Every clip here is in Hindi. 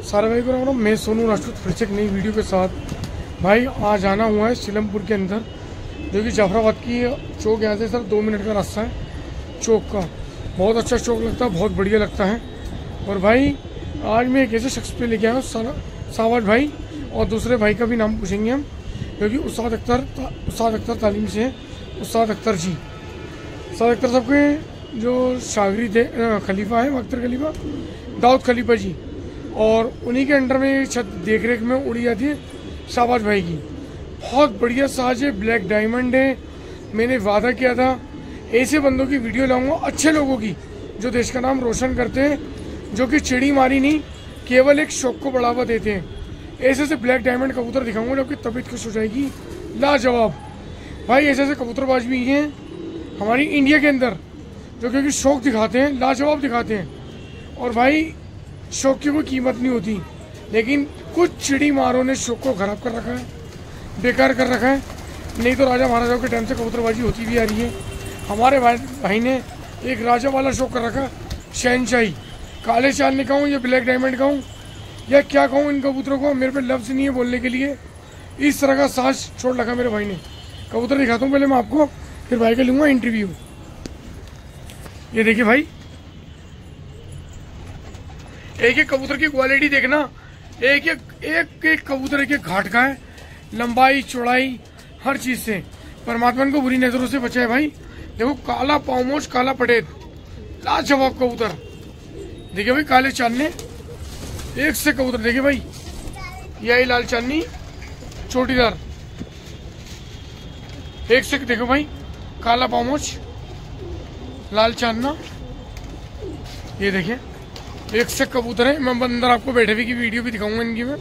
सारे भाई को राम, मैं सोनू राजपूत फिर से एक नई वीडियो के साथ। भाई आज आना हुआ है सीलमपुर के अंदर, जो कि जाफराबाद की चौक यहाँ से सर 2 मिनट का रास्ता है चौक का। बहुत अच्छा चौक लगता है, बहुत बढ़िया लगता है। और भाई आज मैं एक ऐसे शख्स पे लेके आया हूँ सावाज भाई, और दूसरे भाई का भी नाम पूछेंगे हम, क्योंकि उस्ताद अख्तर तालीम से है। उस्ताद अख्तर जी, उस्ताद अख्तर साहब के जो शागिर्द है खलीफा है, अख्तर खलीफा दाऊद खलीफा जी, और उन्हीं के अंडर में छत देख रेख में उड़ी जाती है शाहबाज भाई की। बहुत बढ़िया साज है, ब्लैक डायमंड है। मैंने वादा किया था ऐसे बंदों की वीडियो लाऊंगा, अच्छे लोगों की, जो देश का नाम रोशन करते हैं, जो कि चिड़ी मारी नहीं, केवल एक शौक को बढ़ावा देते हैं। ऐसे से ब्लैक डायमंड कबूतर दिखाऊंगा जो आपकी तबीयत खुश हो जाएगी। लाजवाब भाई, ऐसे ऐसे कबूतरबाज भी हैं हमारी इंडिया के अंदर, जो क्योंकि शौक दिखाते हैं, लाजवाब दिखाते हैं। और भाई शौक की कोई कीमत नहीं होती, लेकिन कुछ चिड़ी मारों ने शौक को खराब कर रखा है, बेकार कर रखा है। नहीं तो राजा महाराजाओं के टाइम से कबूतरबाजी होती भी आ रही है। हमारे भाई ने एक राजा वाला शौक कर रखा, शहनशाही। काले चांदनी कहूँ या ब्लैक डायमंड कहूँ या क्या कहूँ, इन कबूतरों को मेरे पे लफ्ज़ नहीं है बोलने के लिए। इस तरह का साज छोड़ रखा मेरे भाई ने। कबूतर दिखाता हूँ पहले मैं आपको, फिर भाई का लूँगा इंटरव्यू। ये देखिए भाई, एक एक कबूतर की क्वालिटी देखना, एक एक कबूतर एक घाट का है, लंबाई चौड़ाई हर चीज से। परमात्मा को बुरी नजरों से बचाए भाई। देखो काला पावमोश, काला पटेद, लाजवाब कबूतर। देखिए भाई काले चांदने, एक से कबूतर। देखिए भाई यही लाल चांदनी चोटीदार, एक से। देखो भाई काला पावमोश, लाल चांदना, ये देखिए एक से कबूतर है। मैं अंदर आपको बैठे हुए की वीडियो भी दिखाऊंगा इनकी मैं।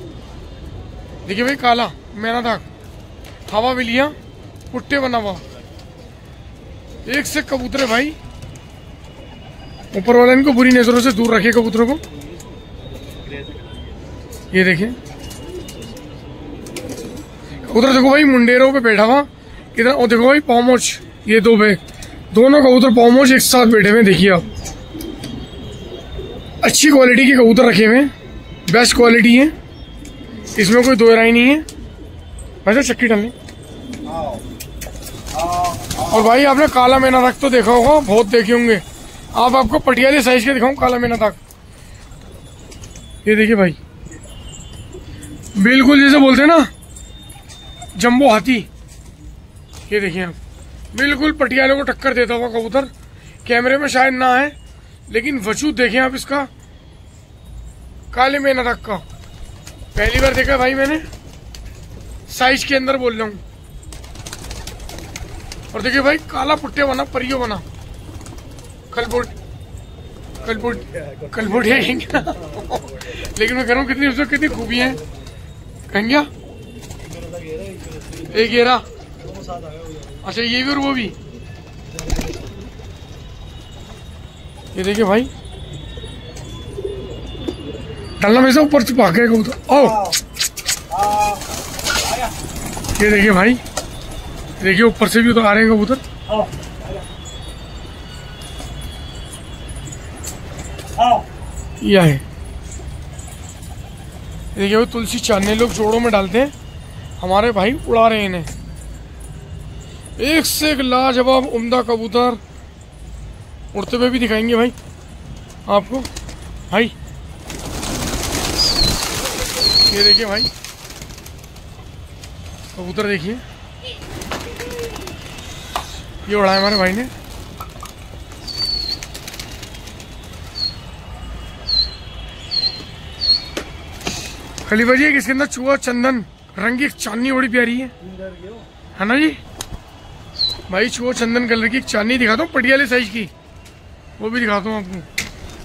देखिए भाई काला मैना दाग, हवा बिलिया, पुट्टे बना हुआ, एक से कबूतर है भाई। ऊपर वाला इनको बुरी नजरों से दूर रखे कबूतरों को। ये देखिए कबूतर, देखो भाई मुंडेरों पे बैठा हुआ किधर। और देखो भाई पावमोच, ये दोनों कबूतर पावमोच एक साथ बैठे हुए। देखिए आप, अच्छी क्वालिटी के कबूतर रखे हुए हैं, बेस्ट क्वालिटी है, इसमें कोई दो राय नहीं है। वैसे चक्की डालनी। और भाई आपने काला मैना दाग तो देखा होगा, बहुत देखे होंगे आप। आपको पटियाले साइज के दिखाऊं काला मैना दाग। ये देखिए भाई, बिल्कुल जैसे बोलते हैं ना जंबो हाथी। ये देखिए आप, बिल्कुल पटियाले को टक्कर देता हुआ कबूतर। कैमरे में शायद ना आए, लेकिन वजूद देखें आप इसका, काले मैना दाग का। पहली बार देखा भाई मैंने, साइज के अंदर बोल रहा हूँ। और देखिए भाई काला पुट्टे बना, परियो बना, कलबुट है लेकिन मैं कह रहा हूँ कितनी उसमें कितनी खूबी है। कहेंगे एक घेरा, अच्छा ये भी और वो भी। ये देखिए भाई डालना में से ऊपर से भाग गए कबूतर। ओ ये देखिए भाई, देखिए ऊपर से भी तो आ रहे हैं कबूतर। यह है, देखिए वो तुलसी चांदनी लोग जोड़ों में डालते हैं, हमारे भाई उड़ा रहे हैं इन्हें। एक से एक लाजवाब उम्दा कबूतर उड़ते हुए भी दिखाएंगे भाई आपको। भाई ये देखिए भाई कबूतर, देखिए ये उड़ाया हमारे भाई ने। खलीफा जी इसके अंदर चूहा चंदन रंग की एक चांदनी बड़ी प्यारी है ना जी भाई। चूहा चंदन कलर की एक चांदनी दिखाता हूँ, पटियाले साइज की, वो भी दिखाता हूँ आपको।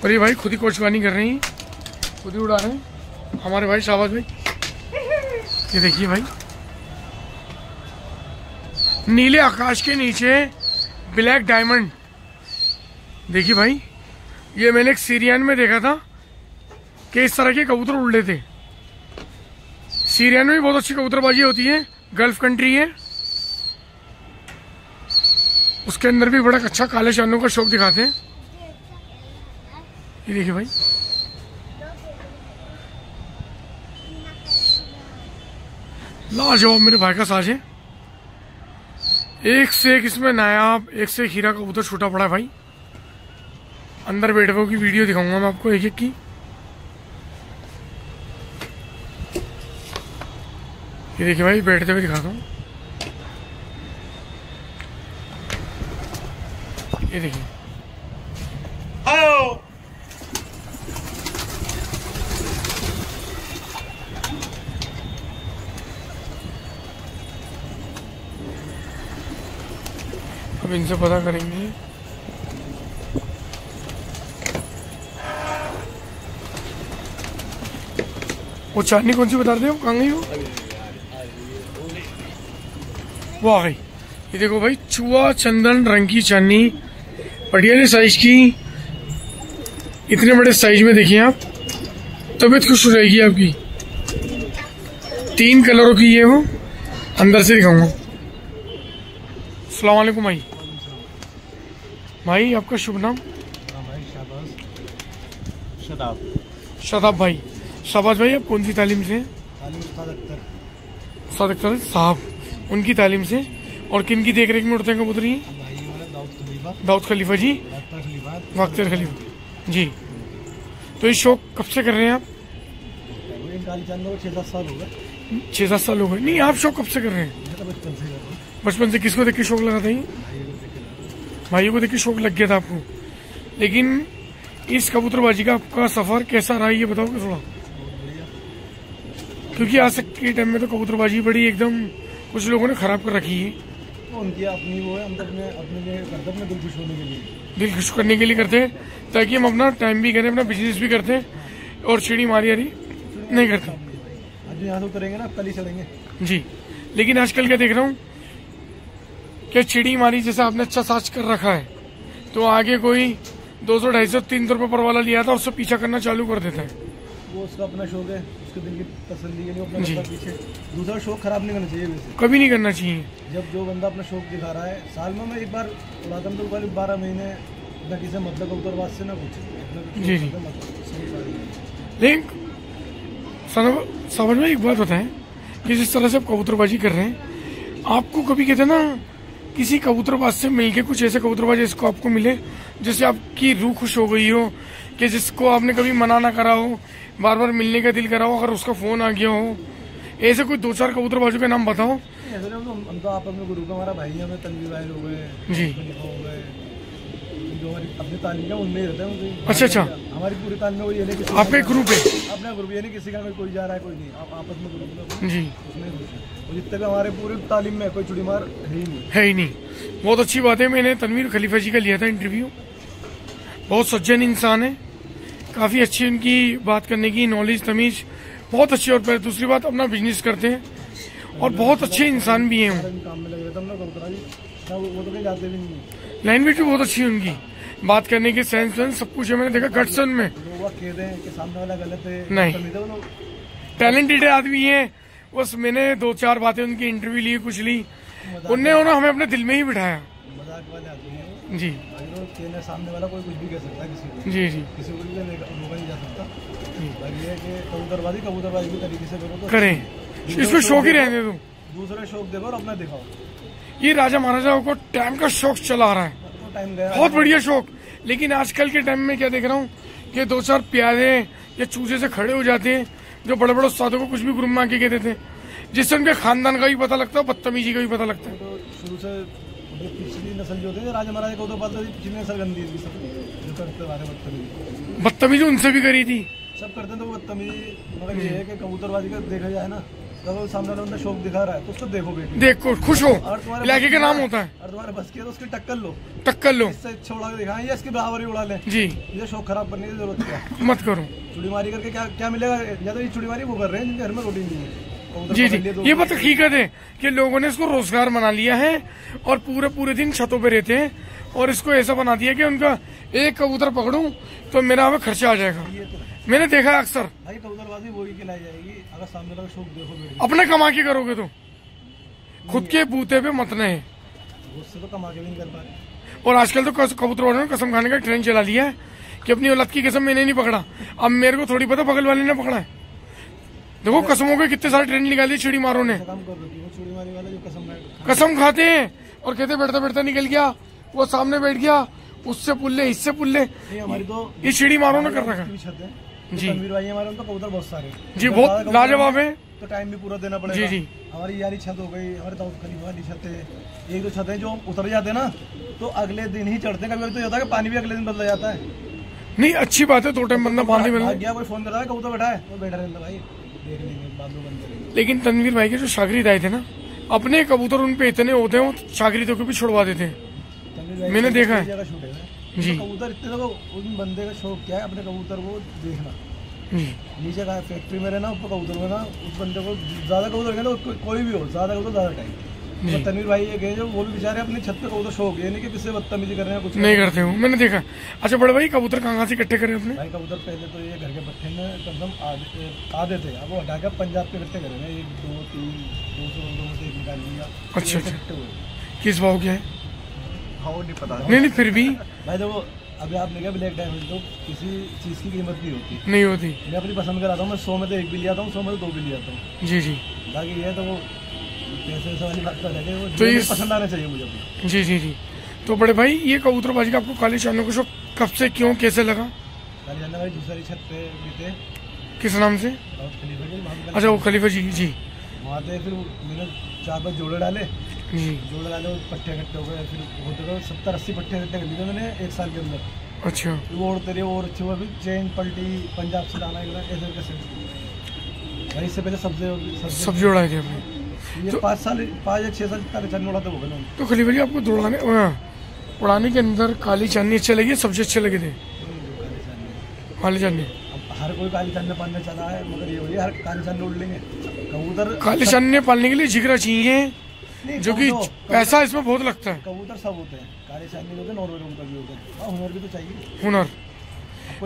और ये भाई खुद ही कोचवानी कर रहे हैं, खुद ही उड़ा रहे हैं हमारे भाई शाहबाज भाई। ये देखिए भाई नीले आकाश के नीचे ब्लैक डायमंड। देखिए भाई ये मैंने एक सीरियन में देखा था कि इस तरह के कबूतर उड़ रहे थे। सीरियन में भी बहुत अच्छी कबूतरबाजी होती है, गल्फ कंट्री है, उसके अंदर भी बड़ा अच्छा काले चांदों का शौक दिखाते हैं। ये देखिए भाई लाजवाब मेरे भाई का साज है, एक से एक इसमें नायाब, एक से एक हीरा कबूतर छूटा पड़ा है भाई। अंदर बैठे हुए की वीडियो दिखाऊंगा मैं आपको एक एक की। ये देखिए भाई, बैठते हुए दिखाता हूँ। ये देखिए, अब इनसे पता करेंगे। वो चांदनी कौन सी बता रहे हो, कहाँ गई वो आ गई। ये देखो भाई, चुआ चंदन रंग की चांदनी, बढ़िया साइज की, इतने बड़े साइज में देखिए आप, तबीयत खुश हो जाएगी आपकी। 3 कलरों की ये हो, अंदर से दिखाऊंगा। अस्सलाम वालेकुम भाई। भाई आपका शुभ नाम? शताब। शताब भाई। शाबाश भाई, आप कौन सी तालीम से? उस्ताद अख्तर साहब, उनकी तालीम से। और किन की देख रेख में उड़ते हैं कबूतर? दाऊद खलीफा जी, वाक्तर खलीफा जी। तो ये शौक कब से कर रहे हैं आप? 6-7 साल हो गए। 6-7 साल हो गए। नहीं, आप शौक कब से कर रहे हैं? बचपन से। किसको देख के शौक लगा था ये? भाइयों को देख के शौक लग गया था आपको। लेकिन इस कबूतरबाजी का आपका सफर कैसा रहा, ये बताओगे थोड़ा? क्योंकि आज तक के टाइम में तो कबूतरबाजी बड़ी एकदम कुछ लोगों ने खराब कर रखी है। तो उनकी अपनी वो है, हम तो अपने लिए करते हैं, अपने दिल खुश होने के लिए, दिल खुश करने के लिए करते हैं, ताकि हम अपना टाइम भी करें, अपना बिजनेस भी करते हैं, और चिड़ी मारी यारी नहीं करते। आज यहाँ से उतरेंगे ना, कल ही चलेंगे जी। लेकिन आजकल क्या देख रहा हूँ कि चिड़ी मारी जैसा आपने अच्छा साज कर रखा है, तो आगे कोई 200, 250, 300 रुपये पर वाला लिया था, उससे पीछा करना चालू कर देता है। वो उसका अपना शौक है, उसके दिल की तसल्ली के लिए अपना पीछे दूसरा शौक खराब नहीं करना चाहिए। वैसे कभी नहीं करना चाहिए। जब जो बंदा अपना शौक दिखा रहा है, साल में मैं एक बार उड़ाता हूँ, तो 12 महीने न किसी मतलब कबूतरबाज से ना कुछ। जी जी। लेकिन समझ में एक बात होता है कि जिस तरह से आप कबूतरबाजी कर रहे हैं, आपको कभी कहते ना किसी कबूतरबाज से मिलके कुछ ऐसे कबूतरबाज जिसको आपको मिले, जिससे आपकी रूह खुश हो गई हो, कि जिसको आपने कभी मना ना करा हो, बार बार मिलने का दिल करा हो, अगर उसका फोन आ गया हो, ऐसे कोई 2-4 कबूतरबाजों के नाम बताओ। हम तो आप अपने गुरु का हमारा भाई है, हमें तनवीर भाई हो गए जी, हो गए, जो हमारी अपनी तालीम है उनमें रहते हैं। अच्छा, हमारी पूरी तालीम में वही है। आपका एक ग्रुप है? अपना ग्रुप, ये नहीं किसी का कोई जा रहा है कोई नहीं, आप आपस में ग्रुप जी। जितने भी हमारे पूरी तालीम में कोई चुड़ीमार है ही नहीं। बहुत अच्छी बात है। मैंने तनवीर खलीफा जी का लिया था इंटरव्यू, बहुत सज्जन इंसान है, काफ़ी अच्छी उनकी बात करने की नॉलेज, तमीज बहुत अच्छी। और फिर दूसरी बात, अपना बिजनेस करते हैं और बहुत अच्छे इंसान भी हैं। काम में लगे रहते, वो तो कहीं जाते भी नहीं। लैंग्वेज भी बहुत अच्छी है उनकी, बात करने के सेंस सब कुछ है। मैंने देखा गट्सन में सामने वाला गलत है नहीं, टैलेंटेड आदमी है। बस मैंने 2-4 बातें उनकी इंटरव्यू ली, कुछ ली, उनने हमें अपने दिल में ही बिठाया। मजाक वाले आदमी हैं जी। सामने वाला कोई कुछ भी कह सकता है किसी को। जी जी। किसी को भी रोका नहीं जा सकता। ये है कि कबूतरबाजी भी तरीके से करो तो करें, इसमें शौक ही रहने दो। दूसरा शौक देखो और अपना दिखाओ। ये राजा महाराजाओं को टाइम का शौक चला आ रहा है, टाइम गया, बहुत बढ़िया शौक। लेकिन आजकल के टाइम में क्या देख रहा हूँ कि 2-4 प्यादे या चूजे से खड़े हो जाते हैं, जो बड़े बड़े उस्तादों को कुछ भी ग्रुप में आके कहते थे, जिससे उनके खानदान का भी पता लगता है, बदतमीजी का भी पता लगता है। तो शुरू से पिछली नस्ल जो होती है राजा महाराजा को, तो पिछली नस्ल गंदी है, जो करते बदतमीजी। बदतमीजी उनसे भी करी थी, सब करते हैं। तो बदतमीजी मगर ये है कि कबूतरबाजी का देखा जाए ना, अगर सामने वाला बंदा शौक दिखा रहा है तो उसको देखो बेटी, देखो खुश हो, इलाके का नाम होता है। और तुम्हारे बस किया तो उसकी टक्कर लो, इससे अच्छा उड़ा के दिखाएं या इसकी बराबरी उड़ा ले जी। ये शौक खराब करने की जरूरत है, मत करो। चुड़ीमारी करके क्या मिलेगा? या तो ये चुड़ीमारी वो कर रहे हैं जिनके घर में रोटी नहीं है। जी जी, ये बात हकीकत है कि लोगों ने इसको रोजगार बना लिया है और पूरे दिन छतों पे रहते हैं, और इसको ऐसा बना दिया कि उनका एक कबूतर पकड़ूं तो मेरा हमें खर्चा आ जाएगा। मैंने देखा है अक्सर। भाई कबूतरबाजी वही खिलाई जाएगी अगर सामने वाला शौक देखोगे, अपने कमा के करोगे तो, खुद के बूते पे मत नहीं, उससे तो कमा के भी नहीं कर पाए। और आजकल तो कबूतर वालों ने कसम खाने का ट्रेंड चला लिया है कि अपनी औलाद की कसम मैंने नहीं पकड़ा। अब मेरे को थोड़ी पता बगल वाले ने पकड़ा है, देखो कसमों के कितने सारे ट्रेंड निकाले चिड़ी मारो ने। काम कर रही है वो चूड़ी मारी वाला जो कसम खाते हैं और कहते बैठता बैठता निकल गया, वो सामने बैठ गया, उससे पुल्ले इससे पुल्ले। हमारी तो ये चिड़ी मारो ने कर रखा जी। तनवीर भाई हमारे उनको कबूतर बहुत सारे जी, बहुत लाजवाब है। तो टाइम भी पूरा देना पड़ेगा। जी जी। हमारी यारी छत हो गई, हमारे दाऊद खलीफा वाली छत है, एक दो छत है जो उतर जाते हैं ना तो अगले दिन ही चढ़ते हैं। कभी कभी तो होता है कि पानी भी अगले दिन बदल जाता है। नहीं अच्छी बात है, 2 टाइम बंदा पानी में गया, कोई फोन कर रहा है कबूतर बैठा है तो बैठा रहता भाई, देख लेंगे बाद में बंद करेंगे। लेकिन तनवीर भाई के जो शागिर्द आए थे ना, अपने कबूतर उन पे इतने होते हैं, वो शागिर्दों को भी छुड़वा देते हैं, मैंने देखा है जी। कबूतर इतने तो उन बंदे का शौक क्या है अपने कबूतर को देखना। नीचे का फैक्ट्री में रहना, ऊपर कबूतर में ना, उस बंदे को ज्यादा कबूतर ना कोई भी हो, ज्यादा कबूतर ज्यादा टाइम। तो तनवीर भाई ये गए जो वो भी बेचारे अपनी छत पे कबूतर शौक है, नहीं कि किससे बदतमीजी कर रहे हैं, कुछ नहीं करते हूँ, मैंने देखा। अच्छा बड़े भाई कबूतर कहाँ से इकट्ठे करे अपने? भाई कबूतर पहले तो ये घर के पट्टे में कम से कम आधे थे, अब वो हटा के पंजाब के इकट्ठे करे हैं, 1 2 3 200 से निकाल लिया। अच्छा अच्छा, किस भाव क्या है? हाँ नहीं पता, नहीं फिर भी भाई देखो अभी आपने क्या ब्लैक डायमंड तो किसी चीज की कीमत नहीं होती, नहीं होती। मैं अपनी पसंद कराता हूँ, मैं 100 में तो 1 भी लिया हूँ, 100 में तो 2 भी लिया हूँ। जी जी। बाकी ये तो वो पैसे वाली बात तो है, वो तो ये पसंद आना चाहिए मुझे। जी जी जी। तो बड़े भाई ये कबूतरबाजी का आपको काली चांदों को शौक कब से, क्यों, कैसे लगा? काली चांदा भाई दूसरी छत पे भी थे। किस नाम से? अच्छा वो खलीफा जी जी। वहाँ थे, फिर मैंने 4-5 जोड़े डाले जी, जोड़े डाले, पट्टे इकट्ठे हो गए, फिर होते गए 70-80 पट्टे इकट्ठे कर लिए मैंने 1 साल के अंदर। अच्छा वो उड़ते रहे और अच्छे हुआ, फिर चेन पलटी, पंजाब से लाना ऐसे कैसे भाई, इससे पहले सब जोड़ाए थे आपने? ये 5 या 6 साल तक चंद उड़ाते हो गए। तो खलीफा जी आपको दौड़ाने उड़ाने के अंदर काली चांदनी अच्छे लगे, सबसे अच्छे लगे थे काली चांदनी? हर कोई काली चांदनी पालने चला है, मगर ये हो हर काली चांदनी उड़ लेंगे कबूतर। काली चांदनी पालने के लिए जिगरा चाहिए, जो कि पैसा इसमें बहुत लगता है। कबूतर सब होते हैं, काली चांदनी होते हैं, नॉर्मल कबूतर भी होते हैं, हुनर भी तो चाहिए। हुनर,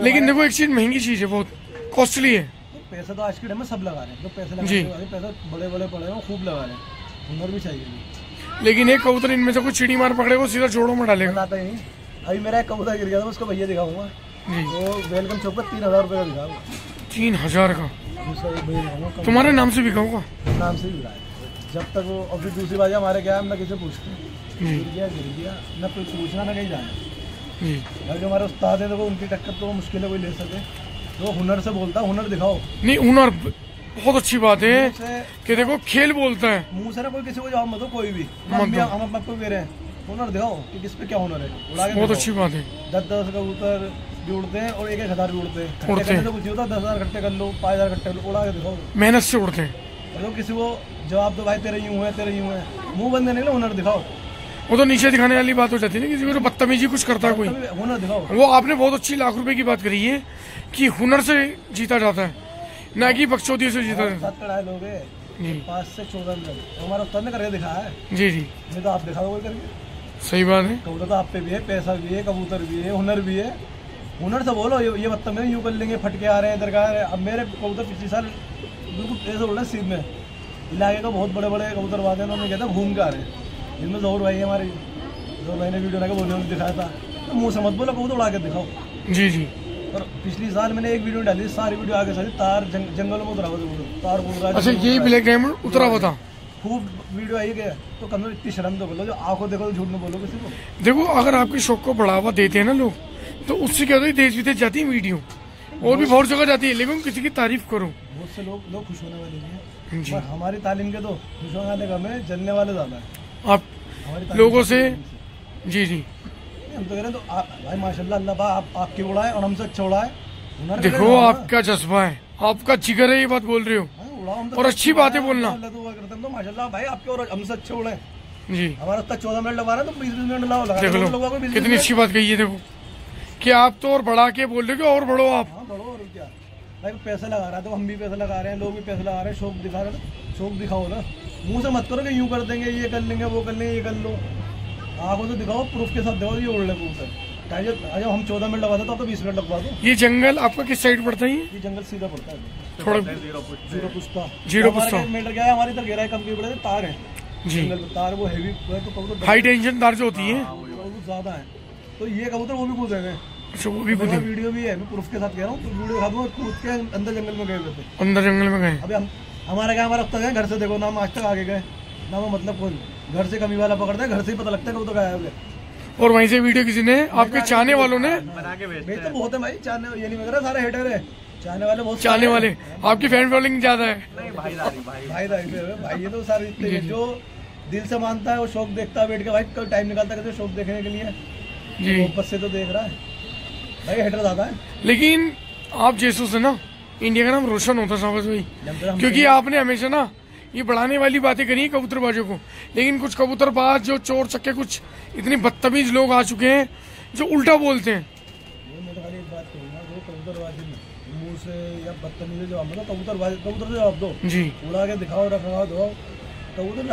लेकिन देखो एक चीज महंगी चीज है, बहुत कॉस्टली है। तो पैसा तो आज के टाइम में सब लगा रहे हैं, तो पैसे लगा पैसा बड़े बड़े पड़े हैं, खूब लगा रहे हैं, हुनर भी चाहिए। लेकिन एक कबूतर इनमें से कोई चिड़ी मार पकड़ेगा सीधा जोड़ों में डालेगा। बताता ही नहीं, अभी मेरा एक कबूतर गिर गया था, उसको भैया दिखाऊंगा जी, तो वेलकम चौक पर 3000 रुपये का दिखाऊंगा। 3000 का? दूसरा एक भैया दिखाऊंगा, तुम्हारे नाम से बिका होगा? नाम से भी बिका, जब तक वो। और फिर दूसरी बात हमारे क्या है, हम ना किसी पूछते गिर गया ना कोई पूछना ना कहीं जाना। जो हमारे उस्ताद है, तो उनकी टक्कर तो मुश्किल है कोई ले सके, तो हुनर से बोलता है, हुनर दिखाओ। नहीं हुनर बहुत अच्छी बात है कि देखो खेल बोलता है, मुंह से ना कोई किसी को जवाब मत दो, कोई भी हम आपको कह रहे हैं, हुनर दिखाओ कि किस पे क्या हुनर है, उड़ा के बहुत अच्छी बात है। 10-10 कबूतर भी उड़ते हैं और 1-1000 भी उड़ते हैं, तो कुछ होता है 10,000 इकट्ठे कर लो, 5,000 इकट्ठे कर लो, उड़ा के दिखाओ, मेहनत से उड़ते हैं। तो किसी को जवाब दो भाई तेरे यूं है, तेरे यूं है, मुंह बंद नहीं, हुनर दिखाओ। वो तो नीचे दिखाने वाली बात हो जाती है ना, किसी को बदतमीजी कुछ करता है कोई, हुनर दिखाओ। वो आपने बहुत अच्छी लाख रुपए की बात करी है कि हुनर से जीता जाता है, ना कि बकचोदी से जीता जाता है। लोग 5 से 14 मिनट हमारा उस्ताद ने करके दिखाया है। जी जी, नहीं तो आप दिखा दो करके। सही बात है, कबूतर तो आप पे भी है, पैसा भी है, कबूतर भी है, हुनर भी है। हुनर से बोलो, ये बदतमीजी यूँ कर लेंगे, फटके आ रहे हैं, इधर आ रहे हैं। अब मेरे कबूतर पिछले साल बिल्कुल ऐसे उड़ रहे सीध में, इलाके का बहुत बड़े बड़े कबूतर बात है, उन्होंने कहता घूम के आ रहे हैं। जिनमें जहूर भाई हमारे, जहूर भाई ने वीडियो लगा बोले दिखाया था, तो मुँह से मत बोलो, कबूतर उड़ा के दिखाओ। जी जी। और पिछली साल मैंने एक वीडियो डाली, सारी वीडियो आगे सारी तार जंगलों में उतरा हुआ था, तार बोल रहा है। अच्छा ये ब्लैक डायमंड उतरा हुआ था, खूब वीडियो आई गया। तो कम से कम इतनी शर्म तो बोलो, जो आंखों देखो तो झूठ न बोलो किसी को। देखो अगर आपके शौक को बढ़ावा देते हैं ना लोग, तो उससे क्या होता है, देश विदेश जाती है वीडियो, और भी बहुत जगह जाती है, लेकिन किसी की तारीफ करो। बहुत से लोग खुश होने वाले हैं, पर हमारी तालीम के तो खुश होने वाले कम है, जलने वाले ज्यादा है। आप लोगों से जी जी, हम तो कह रहे हैं, तो भाई माशाल्लाह अल्लाह आपकी उड़ाए और हमसे अच्छा उड़ाए। देखो आपका जज्बा है, आपका जिगर है, ये बात बोल रहे हो, और अच्छी बात है बोलना। तो माशाल्लाह भाई आपके और हमसे अच्छे उड़े जी। हमारा 14 मिनट लगा रहे हैं, तो 20 मिनट लगा। देख लो कितनी अच्छी बात कही है, देखो कि आप तो और बढ़ा के बोल रहे हो, और बढ़ो आप। हाँ बढ़ो, और क्या भाई, पैसा लगा रहा है तो हम भी पैसा लगा रहे हैं, लोग भी पैसा लगा रहे हैं, शौक दिखा रहे हैं, शौक दिखाओ ना। मुंह से मत करो कि यूं कर देंगे, ये कर लेंगे, वो कर लेंगे, ये कर लो। आंखों से दिखाओ, प्रूफ के साथ दिखाओ, ये उड़ ले कबूतर। जब हम 14 मिनट लगाते तो 20 मिनट लगवा दो। ये जंगल आपका किस साइड पड़ता है? ये जंगल सीधा पड़ता है, थोड़ा जीरो पुस्ता मीटर गया है, हमारी इधर गहराई कम की बड़े तार है जी, तार वो हैवी, तो हाई टेंशन तार जो होती है वो ज्यादा है, तो ये कबूतर वो भी कूद गए। अच्छा वो भी मेरा कूदे, वीडियो भी है, मैं प्रूफ के साथ कह रहा हूँ, तो वीडियो दिखा दूंगा, कूद के अंदर जंगल में गए हुए थे। अंदर जंगल में गए। अभी हम हमारा क्या, हमारा अब तक है घर से देखो ना, हम आज तक आगे गए ना, वो मतलब कौन घर से कमी वाला पकड़ता है, घर से ही पता लगता है कब तक आया हुआ। और वहीं से वीडियो किसी ने, आपके चाहने वालों ने बना के भेजते तो बहुत है भाई, चाहने ये नहीं वगैरह सारे हेटर है, चाहने वाले बहुत चाहने वाले, आपकी फैन फॉलोइंग ज्यादा है। नहीं भाईदारी भाई भाई ये तो सारे इतने हैं, जो दिल से मानता है वो शौक देखता है बैठ के, भाई कल टाइम निकालता है शौक देखने के लिए, जी वापस से तो देख रहा है भाई, हेटर ज्यादा है। लेकिन आप जैसों से ना इंडिया का नाम रोशन होता साहब भाई, क्योंकि आपने हमेशा ना ये बढ़ाने वाली बातें करी है कबूतरबाजों को, लेकिन कुछ कबूतरबाज जो चोर चक्के कुछ इतने बदतमीज लोग आ चुके हैं जो उल्टा बोलते हैं। ये मैं तो खाली एक बात कहूँगा, जो कबूतरबाजी में मुंह से या बदतमीजी जो हम कबूतर से जवाब दो, जी उड़ा के दिखाओ, रखवा दो, कबूतर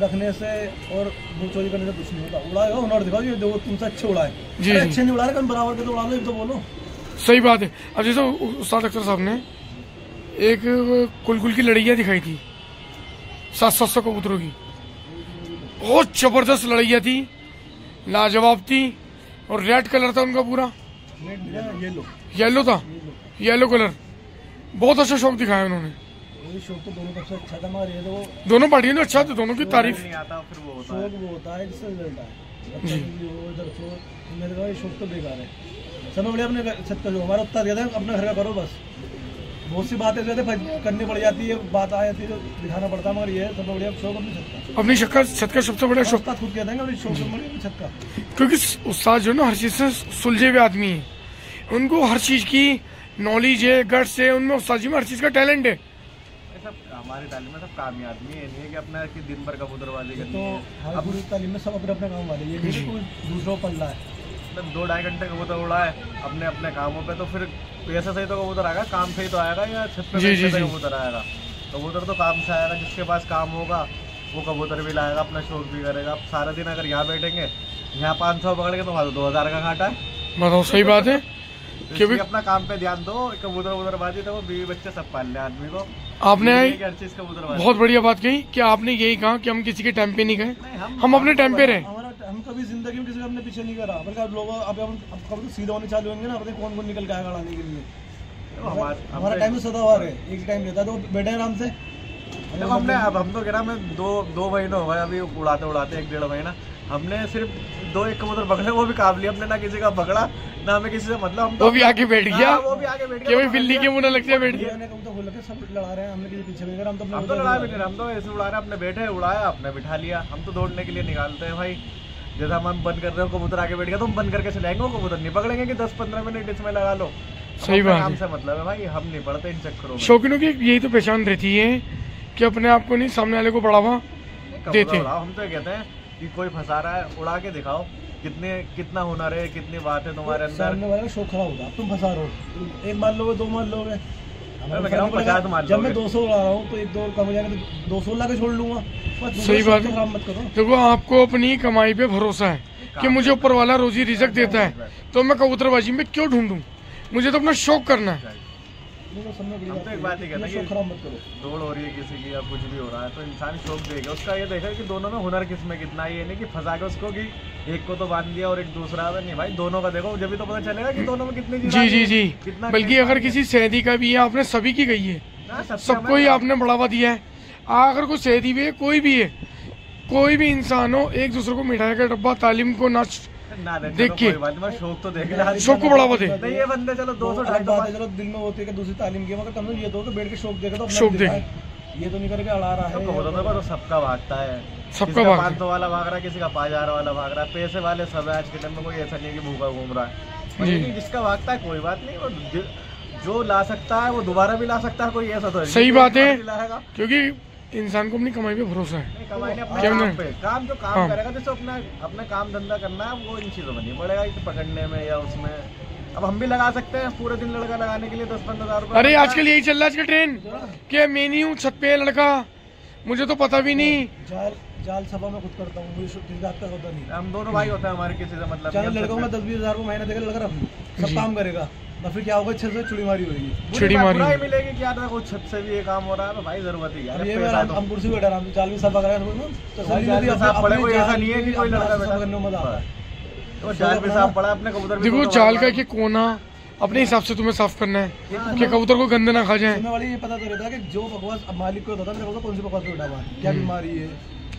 रखने से और मुंह चोरी करने से कुछ नहीं होता। उड़ाएगा हुनर दिखाओ, ये देखो तुमसे अच्छे उड़ाए, जी, अरे जी। अच्छे नहीं उड़ा रहे, कम बराबर के तो उड़ा लो, ये तो बोलो। सही बात है। अब जैसे उस्ताद अख्तर साहब ने एक कुलकुल की लड़ैया दिखाई थी 700 कबूतरों की, बहुत जबरदस्त लड़ैया थी, लाजवाब थी, और रेड कलर था उनका पूरा, ये लो येलो था, येलो कलर, बहुत अच्छा शौक दिखाया उन्होंने। वही शौक तो दोनों तरफ से अच्छा था, मगर ये तो दोनों पार्टियों ने अच्छा था, दोनों की तारीफ। नहीं आता फिर वो होता है। शौक वो होता है जिससे रिजल्ट आए, जी। इधर शौक, मेरे को ये शौक तो बेकार है। समय बढ़िया अपने छत का जो हमारा उत्तर कहते हैं अपने घर का करो बस, बहुत सी बातें जो है करनी पड़ जाती है, बात आ जाती है तो दिखाना पड़ता है, मगर ये सब बढ़िया शौक अपनी छत का, अपनी छत का सबसे बड़ा शौक, उस्ताद खुद कहते हैं अपनी शौक बढ़िया अपनी छत का। क्योंकि उस्ताद जो है ना हर चीज से सुलझे हुए आदमी है, उनको हर चीज की नॉलेज है, गट्स है, उनमें उस्ताद जी में हर चीज का टैलेंट है। ये सब हमारे तालीम में सब काम ही आदमी है, नहीं है कि अपना कि दिन भर कबूतरबाजी करनी तो है। हर पूरी तालीम में सब अपने अपने काम वाले, ये नहीं कि कोई दूसरों को पल्ला है। मतलब 2-2.5 घंटे कबूतर उड़ा है अपने अपने कामों पे, तो फिर पैसे से ही तो कबूतर आएगा, काम से ही तो आएगा, या छत पे जी, बैठने जी, से जी। कबूतर आएगा। कबूतर तो काम से आएगा, जिसके पास काम होगा वो कबूतर भी लाएगा, अपना शौक भी करेगा। अब सारा दिन अगर यहाँ बैठेंगे, यहाँ 500 पकड़ के तो वहाँ तो 2000 का घाटा है। बताओ, सही बात है। तो क्योंकि इसलिए अपना काम पे ध्यान दो, कबूतरबाजी तो वो बीवी बच्चे सब पाल ले आदमी को, आपने ये नहीं कि हर चीज कबूतरबाजी। बहुत बढ़िया बात कही कि आपने यही कहा कि हम किसी के टाइम पे नहीं गए, हम अपने टाइम पे रहे। हम कभी जिंदगी में किसी का अपने पीछे नहीं करा, बल्कि अब लोग अब कभी तो सीधा होने चालू होंगे ना, पता नहीं कौन कौन निकल के आएगा लड़ाने के लिए। हमारा टाइम तो सदाबहार है, एक टाइम रहता है तो बैठे आराम से। देखो हमने अब हम तो कह रहा मैं दो महीने हो गए अभी उड़ाते 1-1.5 महीना, हमने सिर्फ 2-1 कबूतर पकड़े, वो भी काबली, हमने ना किसी का पकड़ा ना हमें किसी से मतलब, हम तो वो भी आके बैठ गया, वो भी आगे बैठ कि भाई बिल्ली के मुंह न लग जाए, बैठ गया। मैंने कबूतर बोल के सब लड़ा रहे हैं, हमने किसी पीछे नहीं करा, हम तो हम तो लड़ा भी नहीं, हम तो ऐसे उड़ा रहे, अपने बैठे उड़ाया, अपने बिठा लिया। हम तो दौड़ने के लिए निकालते हैं भाई, जैसे हम बंद कर रहे हो कबूतर आगे बैठ गया तो हम बंद करके चले आएंगे, वो कबूतर नहीं पकड़ेंगे कि 10-15 मिनट इसमें लगा लो। सही बात काम है। से मतलब है भाई, हम नहीं पढ़ते इन चक्करों में। शौकीनों की यही तो पहचान रहती है कि अपने आप को नहीं, सामने वाले को बढ़ावा देते। उड़ाओ, हम तो ये कहते हैं कि कोई फंसा रहा है, उड़ा के दिखाओ कितना हुनर है, कितनी बात है तुम्हारे अंदर। सामने वाले का शौक खराब होगा, अब तुम फंसा रहे हो, एक मान लोगे, 2 मान लोगे, मैं कह रहा हूँ 50 मान जब मैं लोगे। 200 उड़ा रहा हूँ तो 1-2 कम हो जाएगा तो 200 ला के छोड़ लूंगा। सही बात है। खराब मत करो। देखो, आपको अपनी कमाई पे भरोसा है कि मुझे ऊपर वाला रोजी रिजक देता है, तो मैं कबूतरबाजी में क्यों ढूंढूं, मुझे तो अपना शौक करना है। हम तो एक बात ही कहते हैं कि खराब मत करो। दौड़ हो रही है किसी की या कुछ भी हो रहा है तो इंसान शौक देगा, उसका ये देखा कि दोनों में हुनर किसमें कितना है, ये नहीं कि फंसा के उसको कि एक को तो बांध दिया और एक दूसरा नहीं, भाई दोनों का देखो, जब भी तो पता चलेगा कि दोनों में कितनी चीज़ जी जी जी, कितना बल्कि अगर किसी शहदी का भी है, आपने सभी की गई है, ना, सबसे सबको ही आपने बढ़ावा दिया है। अगर कोई शहदी भी है, कोई भी है, कोई भी इंसान हो, एक दूसरे को मिठाई का डब्बा, तालीम को नाच ना देख देख के शौक तो देख रहा शौक को बढ़ावा दे। नहीं, ये बंदे चलो 200-250 बात है, चलो दिल में होती है कि दूसरी तालीम की, मगर कम से ये तो बैठ के शौक देखे तो अपना शौक भी देखे। दिखाए। ये तो नहीं करके अड़ा रहा है। तो सबका भागता है, सबका भाग 500 वाला भाग रहा है, किसी का 5000 वाला भाग रहा है, पैसे वाले सब है आज के टाइम में, कोई ऐसा नहीं है कि भूखा घूम रहा है। जी। लेकिन जिसका भागता है कोई बात नहीं, वो जो ला सकता है वो दोबारा भी ला सकता है, कोई ऐसा तो सही बात है, लाएगा। क्योंकि इंसान को अपनी कमाई पे भरोसा है। नहीं, कमाई ने अपने क्या काम नहीं? पे काम जो काम हाँ। करेगा, जैसे अपना काम धंधा करना है, वो इन चीजों में नहीं पड़ेगा, इसे पकड़ने में या उसमें। अब हम भी लगा सकते हैं पूरे दिन लड़का लगाने के लिए 10-15 हज़ार रुपये। अरे आजकल यही चल रहा है, आज का ट्रेंड कि मैं नहीं हूँ, छत पे है लड़का, मुझे तो पता भी नहीं। जाल सभा में खुद करता हूँ, मुझे किसी बात का होता नहीं। हम दोनों भाई होते हैं, हमारे किसी से मतलब चाहे नहीं, हम लड़कों में सब 10-20 हज़ार को महीना देकर लड़का रख सब काम करेगा, तो फिर क्या होगा, छत से चुड़ी मारी होगी। बुरी चिड़ी बात मारी। बुराई मिलेगी कि यार देखो छत से भी ये काम हो रहा है, तो भाई जरूरत ही है, अब ये पैसा दो। हम कुर्सी बैठा रहा, जाल भी सफा करा तो जाल भी साफ पड़े, कोई ऐसा नहीं है कि कोई लड़का बैठा करने में मजा आता है। तो जाल भी साफ पड़ा अपने कबूतर भी देखो दो जाल बार का कि कोना अपने हिसाब से तुम्हें साफ करना है कि कबूतर को गंदे ना खा जाए। सुनने वाली ये पता तो रहता है कि जो बकवास अब मालिक को होता है, मेरे को कौन सी बकवास पे उठा हुआ है, क्या बीमारी है,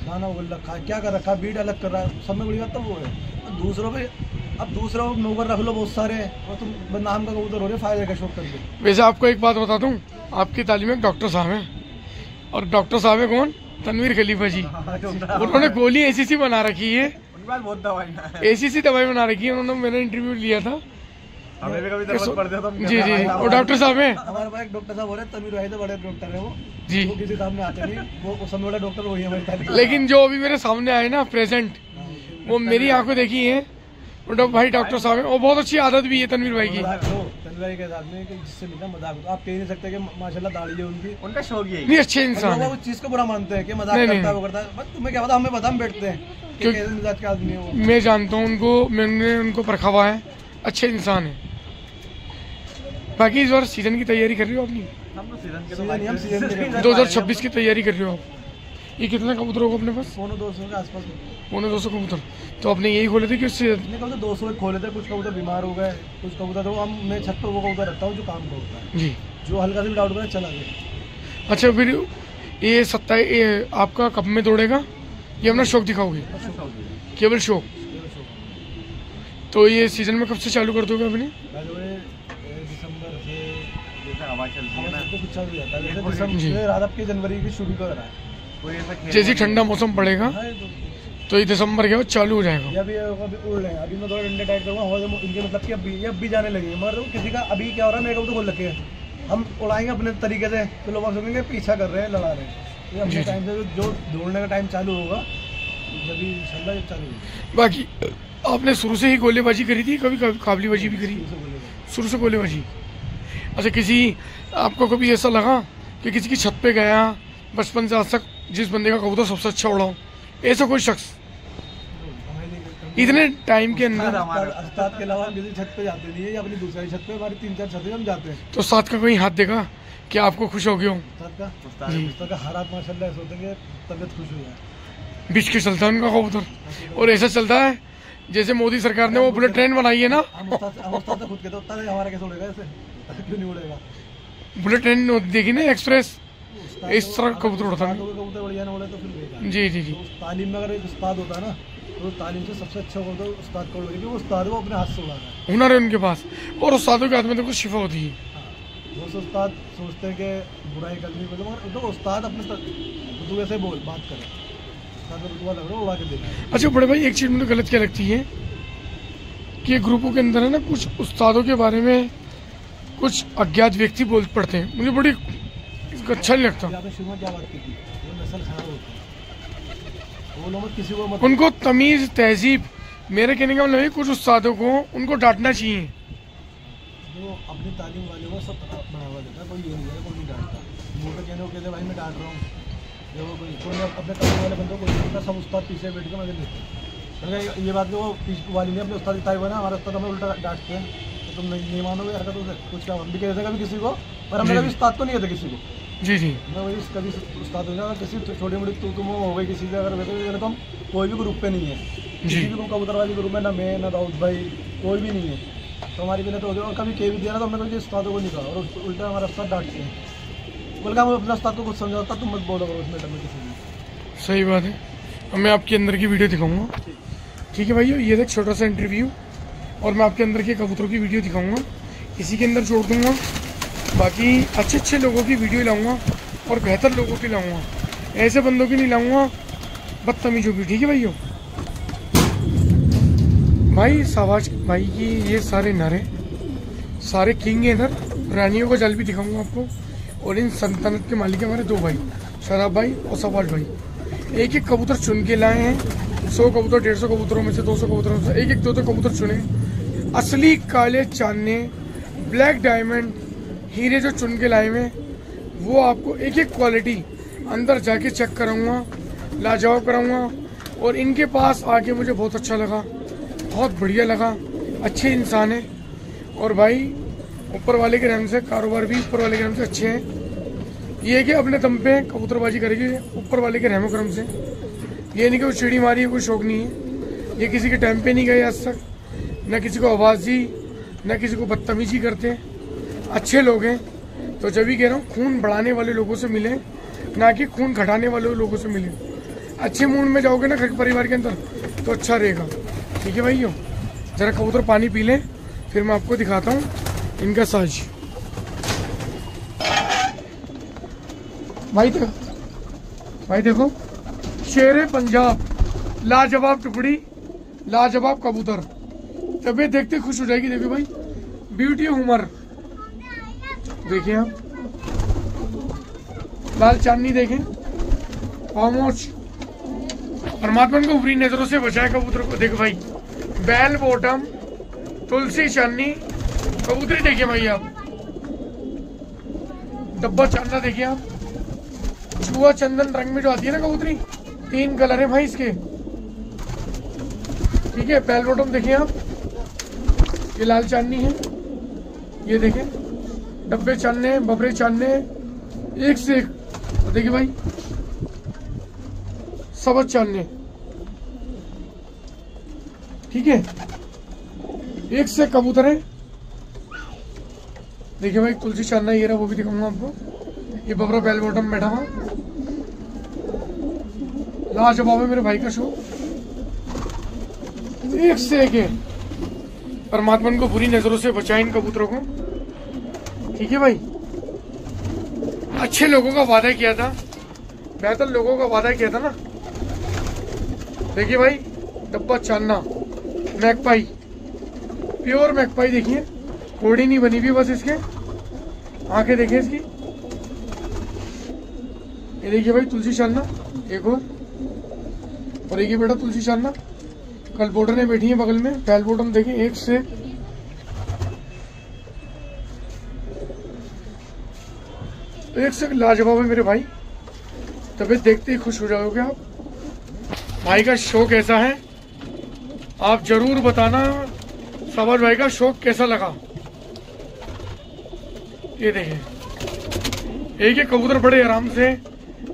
दाना उगल रखा है, क्या कर रखा है, बीट अलग कर रहा है, सब में बड़ी बात तो वो है। अब दूसरों पे अब दूसरों को नौकर रख लो बहुत सारे, और तुम नाम का कबूतर हो रहे फायदे का शौक करके। वैसे आपको एक बात बता दूं, आपकी तालीम में एक डॉक्टर साहब हैं, और डॉक्टर साहब है कौन? तनवीर खलीफा जी। उन्होंने गोली ऐसी बना रखी है, उनके पास बहुत दवाइयाँ हैं। ऐसी दवाई बना रखी है। उन्होंने मैंने इंटरव्यू लिया था। हमें भी कभी जरूरत पड़ती है तो हम जी जी, वो डॉक्टर साहब हैं हमारे पास एक डॉक्टर साहब हो रहे हैं, तनवीर भाई तो बड़े डॉक्टर है वो जी। वो किसी काम में आते नहीं, वो समय वाला डॉक्टर वही है हमारी तालीम। लेकिन जो अभी मेरे सामने आए ना प्रेजेंट, वो मेरी आंखों देखी है, वो भाई डॉक्टर साहब है। और बहुत अच्छी आदत भी है तनवीर भाई की। तनवीर भाई के साथ में कि जिससे मिलता मजाक होता, आप कह नहीं सकते कि माशाल्लाह दाढ़ी है उनकी, उनका शौक यही नहीं अच्छे इंसान है। लोग उस चीज को बुरा मानते हैं कि मजाक नहीं, करता है वो करता है, बस तुम्हें क्या पता, हमें पता, हम बैठते हैं कि क्यों- कैसे मिजाज का आदमी है वो। मैं जानता हूँ उनको, मैंने उनको परखा हुआ है, अच्छे इंसान है। बाकी इस बार सीजन की तैयारी कर रही हो अपनी? हम तो सीजन के सीजन नहीं, हम सीजन के 2026 की तैयारी कर रहे हो आप? ये कितने कबूतर होगा अपने पास? 200 के आसपास में। 200 कबूतर। तो आपने यही खोले थे कि उससे हमने कबूतर 200 खोले थे, कुछ कबूतर बीमार हो गए, कुछ कबूतर तो हम मैं छत पर वो कबूतर रखता हूँ जो काम का होता है, जी। जो हल्का सा भी डाउट होगा चला गया। अच्छा, फिर ये 27 आपका कब में दौड़ेगा? ये अपना शौक दिखाओगे? केवल शौक। तो ये सीजन में कब से चालू कर दोगे अपने? दिसंबर से जैसे हवा चलती है ना, तो कुछ चालू जाता है, जैसे जी। दिसंबर से रात के जनवरी की शुरू कर रहा है। कोई ऐसा खेल जैसे ही ठंडा मौसम पड़ेगा हाँ, तो ये दिसंबर के बाद चालू हो जाएगा। ये अभी उड़ रहे हैं, अभी मैं थोड़ा डंडे टाइट करूँगा, हवा से इनके मतलब कि अभी जाने लगेंगे, मगर किसी का अभी क्या हो रहा है, मेरे को तो खोल रखे हैं, हम उड़ाएंगे अपने तरीके से, तो लोग सोचेंगे पीछा कर रहे हैं, लड़ा रहे हैं। ये अपने टाइम से जो दौड़ने का टाइम चालू होगा, जब भी इंशाल्लाह जब चालू होगा। बाकी आपने शुरू से ही गोलेबाजी करी थी, कभी काबलीबाजी भी करी? शुरू से गोलेबाजी। अच्छा, किसी आपको कभी ऐसा लगा कि किसी की छत पे गया बचपन से आज तक, जिस बंदे का कबूतर सबसे अच्छा उड़ाऊं, ऐसा कोई शख्स इतने टाइम के अंदर? उस्ताद के अलावा हम किसी छत पे जाते नहीं है, या अपनी दूसरी छत पे, हमारी 3-4 छतें हम जाते हैं। तो साथ का कोई हाथ देगा कि आपको खुश हो गया हो? उस्ताद का हर हाथ माशाल्लाह ऐसा होता है कि तबीयत खुश हो जाए। बीच के चलता है उनका कबूतर, और ऐसा चलता है जैसे मोदी सरकार ने वो बुलेट ट्रेन बनाई है ना। हम उस्ताद से खुद कहते हैं, उस्ताद हमारा कैसे उड़ेगा ऐसे, क्यों नहीं उड़ेगा? बुलेट ट्रेन देखी ना, एक्सप्रेस, इस तरह कबूतर उड़ता है। कबूतर बढ़िया ना उड़े तो फिर बेकार। जी जी जी। तो उस तालीम में अगर एक उस्ताद होता है ना, तो उस तालीम से सबसे अच्छा होता है उस्ताद को, क्योंकि वो उस्ताद वो अपने हाथ से उड़ाता है। हुनर है उनके पास, और उस्तादों के हाथ में तो कुछ शिफा होती है। वो से उस्ताद सोचते हैं कि बुराई करनी पड़े, मगर तो उस्ताद अपने रुतबे से बोल बात करे, उस्ताद का रुतबा लग रहा है उड़ा के देखा। अच्छा बड़े भाई, एक चीज़ मुझे गलत क्या लगती है कि ये ग्रुपों के अंदर है ना, कुछ उस्तादों के बारे में कुछ अज्ञात व्यक्ति बोल पड़ते हैं, मुझे बड़ी अच्छा नहीं लगता। आपने शुरू में क्या बात की थी, वो नस्ल खराब होती है, वो लोग किसी को मत, उनको तमीज़ तहजीब, मेरे कहने का मतलब है कुछ उस्तादों को उनको डांटना चाहिए। जो अपनी तालीम वाले को सब बढ़ावा देता है, कोई ये नहीं है, कोई नहीं डांटता। मोटे कहने को कहते भाई मैं डांट रहा हूँ, जो कोई अपने तालीम वाले बंदों को नहीं, सब उस्ताद पीछे बैठ के मदद देते हैं। ये बात वो वाली नहीं, अपने उस्ताद तारीफ है ना, हमारे उस्ताद हमें उल्टा डांटते हैं, तो तुम नहीं मानोगे हरकतों से, कुछ क्या हम भी कहते कभी किसी को, पर हमने कभी उस्ताद को नहीं कहते किसी को। जी जी। मैं वही कभी उस्ताद हो जाए, अगर किसी छोटी मोटी तुम हो गई किसी से, अगर वैसे तो हम कोई भी ग्रुप पे नहीं है, किसी भी कबूतरबाजी ग्रुप में, ना मैं ना दाऊद भाई, कोई भी नहीं है, तो हमारी भी तो हो गई। और कभी कह भी दिया ना, तो हमने कभी उस्तादों को नहीं कहा, और उल्टा हमारा उस्ताद डांटते हैं, बोल हम अपने उस्ताद को कुछ समझाता, तुम मत बोलो उस मैटर में किसी भी। सही बात है। अब मैं आपके अंदर की वीडियो दिखाऊंगा, ठीक है भैया? ये एक छोटा सा इंटरव्यू, और मैं आपके अंदर के कबूतरों की वीडियो दिखाऊंगा, इसी के अंदर जोड़ दूंगा। बाकी अच्छे अच्छे लोगों की वीडियो लाऊंगा, और बेहतर लोगों की लाऊंगा, ऐसे बंदों की नहीं लाऊंगा बदतमीजों की, ठीक है भैया? भाई शाबाश भाई की, ये सारे नर हैं, सारे किंग हैं इधर। रानियों का जाल भी दिखाऊंगा आपको, और इन सल्तनत के मालिक हमारे 2 भाई, शराब भाई और सवाल भाई। एक एक कबूतर चुन के लाए हैं, 100 कबूतर 150 कबूतरों में से, 200 कबूतरों में से एक एक 2-2 कबूतर चुने, असली काले चांदने, ब्लैक डायमंड, हीरे जो चुन के लाए हुए, वो आपको एक एक क्वालिटी अंदर जाके चेक कराऊंगा, लाजवाब कराऊंगा। और इनके पास आके मुझे बहुत अच्छा लगा, बहुत बढ़िया लगा, अच्छे इंसान है। और भाई ऊपर वाले के रहम से कारोबार भी ऊपर वाले के रहम से अच्छे हैं। ये है कि अपने दम पे कबूतरबाजी करेगी ऊपर वाले के रहमो करम से, ये नहीं कि वो चिड़ी मारी है, कोई शौक नहीं है, ये किसी के टाइम पे नहीं गए आज तक, न किसी को आवाज़ी, न किसी को बदतमीजी करते, अच्छे लोग हैं। तो जब भी कह रहा हूँ खून बढ़ाने वाले लोगों से मिले, ना कि खून घटाने वाले लोगों से मिले। अच्छे मूड में जाओगे ना घर के परिवार के अंदर तो अच्छा रहेगा। ठीक है भाइयों, ज़रा कबूतर पानी पी लें, फिर मैं आपको दिखाता हूँ इनका साज। भाई देखो शेरे पंजाब, लाजवाब टुकड़ी, लाजवाब कबूतर, तबीयत देखते खुश हो जाएगी। देखिए भाई, ब्यूटी उमर देखिए आप, लाल चांदनी देखें, खामोश, परमात्मा को बुरी नजरों से बचाए कबूतर को। देखो भाई, बेल बॉटम, तुलसी चांदनी कबूतरी देखिए भाई आप, डब्बा चांदा देखिए आप, छुआ चंदन रंग में जो आती है ना कबूतरी, 3 कलर है भाई इसके। ठीक है, बेल बॉटम देखिए आप, ये लाल चांदनी है, ये देखें डब्बे चांदने, बबरे चांदने, एक से एक। देखिए भाई सबज चांदने, ठीक है, एक से कबूतर है। देखिए भाई तुलसी चांदना ये रहा, वो भी दिखाऊंगा आपको। ये बबरा बेल बॉटम बैठा हुआ, लाजवाब है मेरे भाई का शो, एक से एक है। परमात्मा को बुरी नजरों से बचाए इन कबूतरों को। ठीक है भाई, अच्छे लोगों का वादा किया था, बेहतर लोगों का वादा किया था ना। देखिए भाई डब्बा चांदना, मैकपाई, प्योर मैकपाई देखिए, कोड़ी नहीं बनी हुई बस इसके, आंखें देखिए इसकी। ये देखिए भाई तुलसी चांदना, एक और एक ही बेटा तुलसी चांदना, कल बॉर्डर में बैठी है बगल में। बेल बॉटम देखिए, एक से लाजवाब है मेरे भाई, तबीयत देखते ही खुश हो जाओगे आप। भाई का शो कैसा है आप जरूर बताना, साबर भाई का शो कैसा लगा। ये देखिए एक कबूतर बड़े आराम से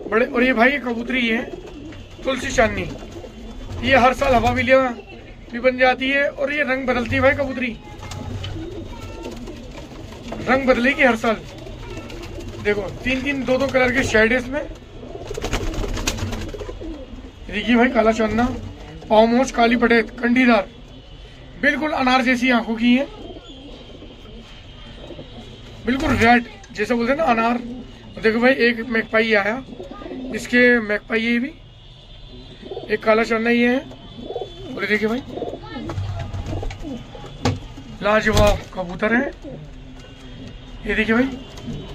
बड़े, और ये भाई ये कबूतरी है तुलसी चांदनी, ये हर साल हवा मिलिया भी बन जाती है, और ये रंग बदलती है भाई कबूतरी, रंग बदलेगी हर साल। देखो 3-3 2-2 कलर के शेड है इसमें। देखिए भाई काला चांदना, पावमोच, काली पटेत, कंडीदार, बिल्कुल अनार जैसी आंखों की है, बिल्कुल रेड जैसे बोलते हैं ना अनार। देखो भाई एक मैकपाई आया, इसके मैकपाई ये भी, एक काला चांदना ये है, और देखिए भाई लाजवाब कबूतर है। ये देखिए भाई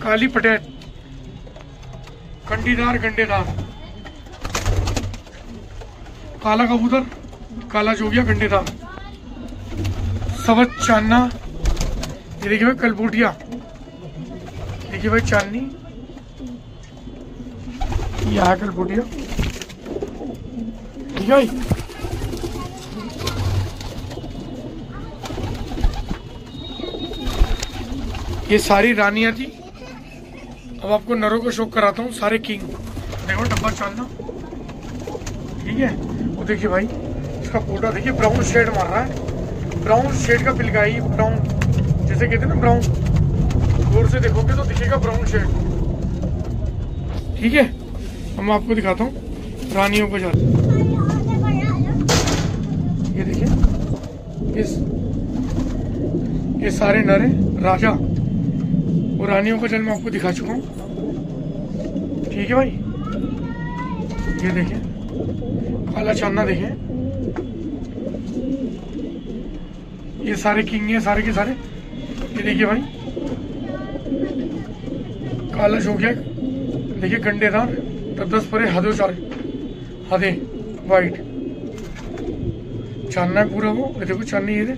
काली पटेत, कंडीदार गंडेदार, काला कबूतर, काला जोगिया गंडेदार, सबज चांदना। ये देखिए भाई कलबूटिया, देखिए भाई चांदनी, ये है कलबूटिया। ठीक है भाई, ये सारी रानियां थी। अब आपको नरों को शो कराता हूँ, सारे किंग। देखो डब्बा चांदना, ठीक है। वो देखिए भाई इसका पोटा देखिए, ब्राउन शेड मार रहा है, ब्राउन शेड का पिलगाई, ब्राउन जैसे कहते हैं ना ब्राउन, दूर से देखोगे तो दिखेगा ब्राउन शेड। ठीक है, अब मैं आपको दिखाता हूँ रानियों को जाते। ये देखिए ये सारे नर हैं राजा, और रानियों का जल मैं आपको दिखा चुका हूँ। ठीक है भाई, ये देखिए काला चांदना देखें, ये सारे किंग हैं सारे के सारे। ये देखिए भाई काला जोगिया, देखिए गंडेदार, 10 परे हदो चारे हदे वाइट चांदना है पूरा वो। देखो चांदनी, ये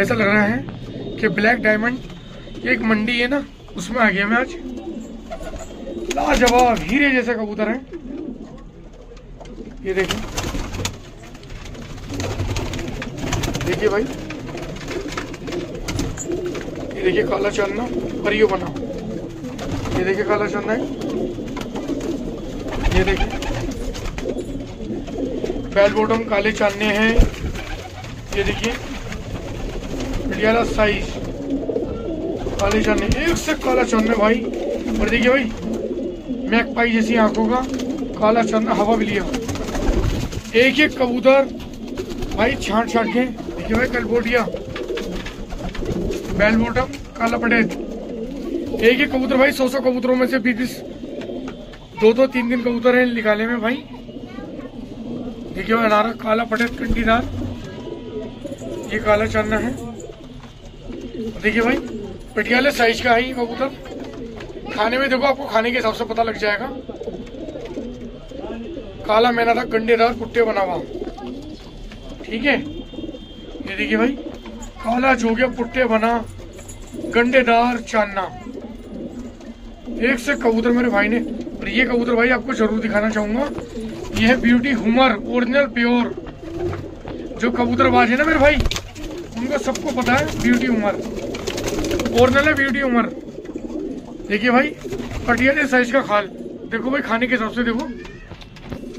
ऐसा लग रहा है कि ब्लैक डायमंड, ये एक मंडी है ना उसमें आ गया मैं आज। लाजवाब हीरे जैसे कबूतर हैं। ये देखिए, देखिए भाई, ये देखिए काला चांदना परियो बना, ये देखिए काला चांदना है। ये देखिए बेल बॉटम काले चांदने हैं। ये देखिए पटियाला साइज, काले चन्ने, एक से काला चन्ने भाई। और देखिए भाई मैकपाई जैसी आंखों का काला चन्ना, हवा भी लिया। एक एक कबूतर भाई छाट छाट के। देखिए भाई कलबोटिया, बेल बॉटम, काला पटेट। एक एक कबूतर भाई 100 कबूतरों में से 20 2-2 3 कबूतर हैं निकाले में भाई। देखिए भाई अनारा, काला पटेट कंडीदार, ये काला चन्ना है। देखिए भाई पटियाला साइज का है ये कबूतर। खाने में देखो आपको खाने के हिसाब से पता लग जाएगा। काला मैना था, गंडेदार, कुट्टे बना हुआ, ठीक है। ये देखिए भाई काला जो गया, पुट्टे बना, गंडेदार चांना। एक से कबूतर मेरे भाई ने। और ये कबूतर भाई आपको जरूर दिखाना चाहूंगा, ये है ब्यूटी हुमर, ओरिजिनल प्योर। जो कबूतरबाज है ना मेरे भाई, उनको सबको पता है ब्यूटी हुमर, ओरिजिनल है ब्यूटी हुमर। देखिए भाई पटियाले साइज का खाल, देखो भाई खाने के हिसाब से देखो,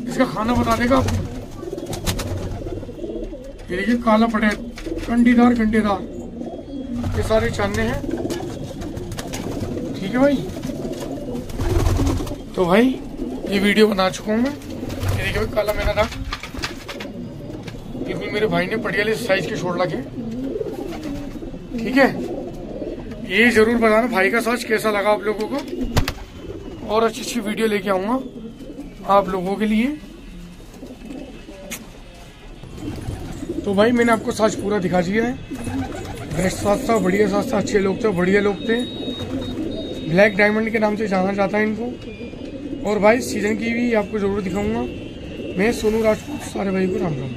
इसका खाना बता देगा आपको। ये देखिए काला पटेट, कंडीदार गंडेदार, ये सारे चांदने हैं, ठीक है भाई। तो भाई ये वीडियो बना चुका हूँ मैं। ये देखिए भाई काला मैना था, बिल्कुल मेरे भाई ने पटियाले साइज के छोड़ लगे, ठीक है। ये जरूर बताना भाई का साज कैसा लगा आप लोगों को, और अच्छी अच्छी वीडियो लेके आऊंगा आप लोगों के लिए। तो भाई मैंने आपको साज पूरा दिखा दिया है। बेस्ट साज था, बढ़िया साज था, अच्छे लोग थे, बढ़िया लोग थे। ब्लैक डायमंड के नाम से जाना जाता है इनको। और भाई सीजन की भी आपको जरूर दिखाऊंगा। मैं सोनू राजपूत, सारे भाई को राम राम।